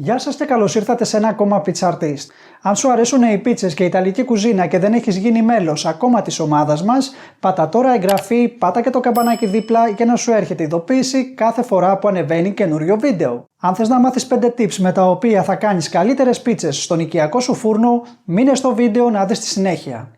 Γεια σας και καλώς ήρθατε σε ένα ακόμα Pizza Artist. Αν σου αρέσουν οι πίτσες και η ιταλική κουζίνα και δεν έχεις γίνει μέλος ακόμα της ομάδας μας, πάτα τώρα εγγραφή, πάτα και το καμπανάκι δίπλα για να σου έρχεται ειδοποίηση κάθε φορά που ανεβαίνει καινούριο βίντεο. Αν θες να μάθεις 5 tips με τα οποία θα κάνεις καλύτερες πίτσες στον οικιακό σου φούρνο, μείνε στο βίντεο να δεις τη συνέχεια.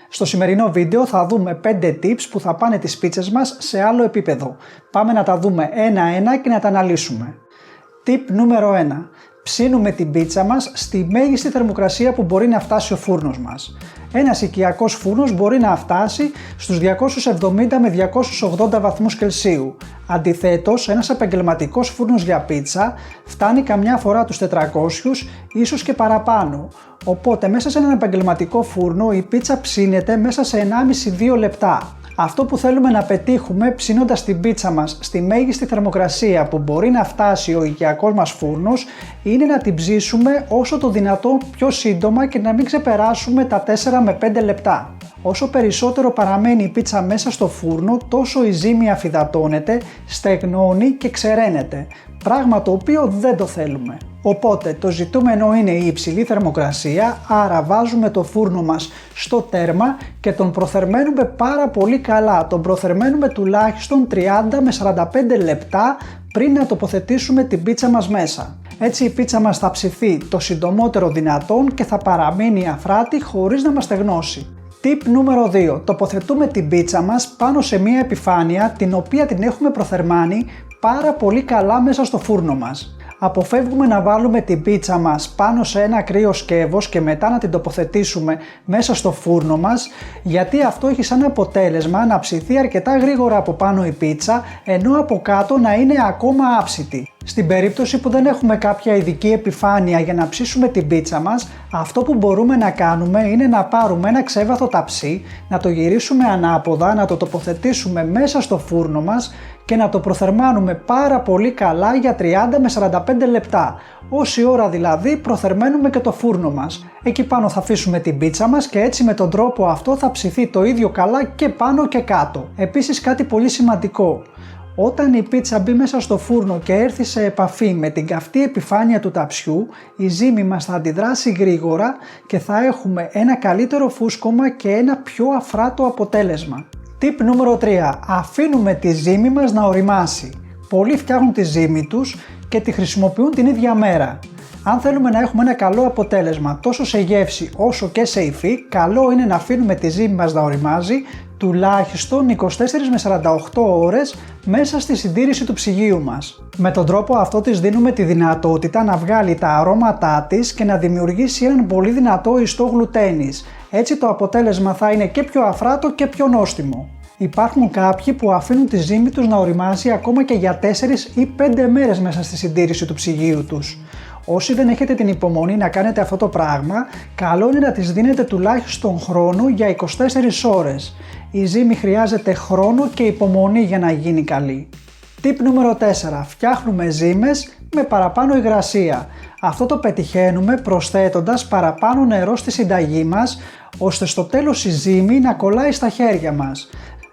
Στο σημερινό βίντεο θα δούμε 5 tips που θα πάνε τις πίτσες μας σε άλλο επίπεδο. Πάμε να τα δούμε ένα-ένα και να τα αναλύσουμε. Tip νούμερο 1. Ψήνουμε την πίτσα μας στη μέγιστη θερμοκρασία που μπορεί να φτάσει ο φούρνος μας. Ένας οικιακός φούρνος μπορεί να φτάσει στους 270 με 280 βαθμούς Κελσίου. Αντιθέτως, ένας επαγγελματικός φούρνος για πίτσα φτάνει καμιά φορά τους 400, ίσως και παραπάνω. Οπότε μέσα σε έναν επαγγελματικό φούρνο η πίτσα ψήνεται μέσα σε 1,5-2 λεπτά. Αυτό που θέλουμε να πετύχουμε ψήνοντας την πίτσα μας στη μέγιστη θερμοκρασία που μπορεί να φτάσει ο οικιακός μας φούρνος είναι να την ψήσουμε όσο το δυνατό πιο σύντομα και να μην ξεπεράσουμε τα 4 με 5 λεπτά. Όσο περισσότερο παραμένει η πίτσα μέσα στο φούρνο, τόσο η ζύμη αφυδατώνεται, στεγνώνει και ξεραίνεται, πράγμα το οποίο δεν το θέλουμε. Οπότε το ζητούμενο είναι η υψηλή θερμοκρασία, άρα βάζουμε το φούρνο μας στο τέρμα και τον προθερμαίνουμε πάρα πολύ καλά. Τον προθερμαίνουμε τουλάχιστον 30 με 45 λεπτά πριν να τοποθετήσουμε την πίτσα μας μέσα. Έτσι η πίτσα μας θα ψηθεί το συντομότερο δυνατόν και θα παραμείνει αφράτη χωρίς να μας στεγνώσει. Tip νούμερο 2. Τοποθετούμε την πίτσα μας πάνω σε μια επιφάνεια την οποία την έχουμε προθερμάνει πάρα πολύ καλά μέσα στο φούρνο μας. Αποφεύγουμε να βάλουμε την πίτσα μας πάνω σε ένα κρύο σκεύος και μετά να την τοποθετήσουμε μέσα στο φούρνο μας, γιατί αυτό έχει σαν αποτέλεσμα να ψηθεί αρκετά γρήγορα από πάνω η πίτσα, ενώ από κάτω να είναι ακόμα άψητη. Στην περίπτωση που δεν έχουμε κάποια ειδική επιφάνεια για να ψήσουμε την πίτσα μας, αυτό που μπορούμε να κάνουμε είναι να πάρουμε ένα ξέβαθο ταψί, να το γυρίσουμε ανάποδα, να το τοποθετήσουμε μέσα στο φούρνο μας και να το προθερμάνουμε πάρα πολύ καλά για 30 με 45 λεπτά. Όση ώρα δηλαδή προθερμαίνουμε και το φούρνο μας. Εκεί πάνω θα αφήσουμε την πίτσα μας και έτσι με τον τρόπο αυτό θα ψηθεί το ίδιο καλά και πάνω και κάτω. Επίσης κάτι πολύ σημαντικό. Όταν η πίτσα μπει μέσα στο φούρνο και έρθει σε επαφή με την καυτή επιφάνεια του ταψιού, η ζύμη μας θα αντιδράσει γρήγορα και θα έχουμε ένα καλύτερο φούσκωμα και ένα πιο αφράτο αποτέλεσμα. Tip νούμερο 3. Αφήνουμε τη ζύμη μας να ωριμάσει. Πολλοί φτιάχνουν τη ζύμη τους και τη χρησιμοποιούν την ίδια μέρα. Αν θέλουμε να έχουμε ένα καλό αποτέλεσμα τόσο σε γεύση όσο και σε υφή, καλό είναι να αφήνουμε τη ζύμη μας να ωριμάζει τουλάχιστον 24 με 48 ώρες μέσα στη συντήρηση του ψυγείου μας. Με τον τρόπο αυτό της δίνουμε τη δυνατότητα να βγάλει τα αρώματά της και να δημιουργήσει έναν πολύ δυνατό ιστό γλουτένης. Έτσι το αποτέλεσμα θα είναι και πιο αφράτο και πιο νόστιμο. Υπάρχουν κάποιοι που αφήνουν τη ζύμη τους να ωριμάζει ακόμα και για 4 ή 5 μέρες μέσα στη συντήρηση του ψυγείου τους. Όσοι δεν έχετε την υπομονή να κάνετε αυτό το πράγμα, καλό είναι να τις δίνετε τουλάχιστον χρόνο για 24 ώρες. Η ζύμη χρειάζεται χρόνο και υπομονή για να γίνει καλή. Tip νούμερο 4. Φτιάχνουμε ζύμες με παραπάνω υγρασία. Αυτό το πετυχαίνουμε προσθέτοντας παραπάνω νερό στη συνταγή μας, ώστε στο τέλος η ζύμη να κολλάει στα χέρια μας.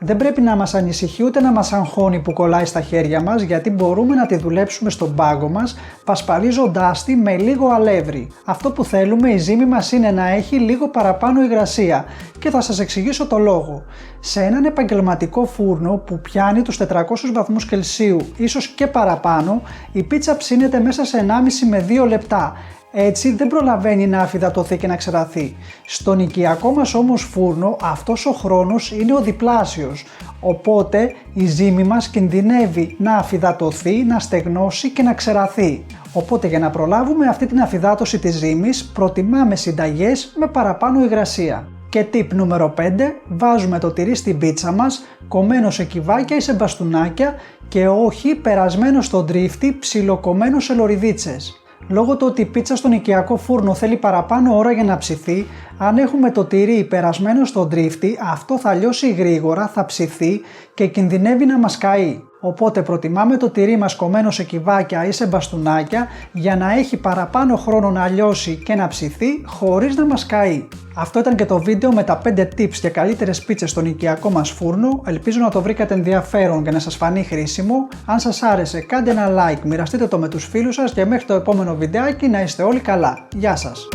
Δεν πρέπει να μας ανησυχεί ούτε να μας αγχώνει που κολλάει στα χέρια μας, γιατί μπορούμε να τη δουλέψουμε στον πάγκο μας πασπαλίζοντάς τη με λίγο αλεύρι. Αυτό που θέλουμε η ζύμη μας είναι να έχει λίγο παραπάνω υγρασία και θα σας εξηγήσω το λόγο. Σε έναν επαγγελματικό φούρνο που πιάνει τους 400 βαθμούς Κελσίου, ίσως και παραπάνω, η πίτσα ψήνεται μέσα σε 1,5 με 2 λεπτά. Έτσι δεν προλαβαίνει να αφυδατωθεί και να ξεραθεί. Στον οικιακό μας όμως φούρνο αυτός ο χρόνος είναι ο διπλάσιος, οπότε η ζύμη μας κινδυνεύει να αφυδατωθεί, να στεγνώσει και να ξεραθεί. Οπότε για να προλάβουμε αυτή την αφυδάτωση της ζύμης προτιμάμε συνταγές με παραπάνω υγρασία. Και tip νούμερο 5, βάζουμε το τυρί στην πίτσα μας, κομμένο σε κυβάκια ή σε μπαστούνάκια και όχι περασμένο στον τρίφτη ψιλοκομμένο σε λωριδίτσες. Λόγω του ότι η πίτσα στον οικιακό φούρνο θέλει παραπάνω ώρα για να ψηθεί, αν έχουμε το τυρί περασμένο στον τρίφτη, αυτό θα λιώσει γρήγορα, θα ψηθεί και κινδυνεύει να μας καεί. Οπότε προτιμάμε το τυρί μας κομμένο σε κυβάκια ή σε μπαστούνάκια για να έχει παραπάνω χρόνο να λιώσει και να ψηθεί χωρίς να μας καεί. Αυτό ήταν και το βίντεο με τα 5 tips για καλύτερες πίτσες στον οικιακό μας φούρνο. Ελπίζω να το βρήκατε ενδιαφέρον και να σας φανεί χρήσιμο. Αν σας άρεσε κάντε ένα like, μοιραστείτε το με τους φίλους σας και μέχρι το επόμενο βιντεάκι να είστε όλοι καλά. Γεια σας!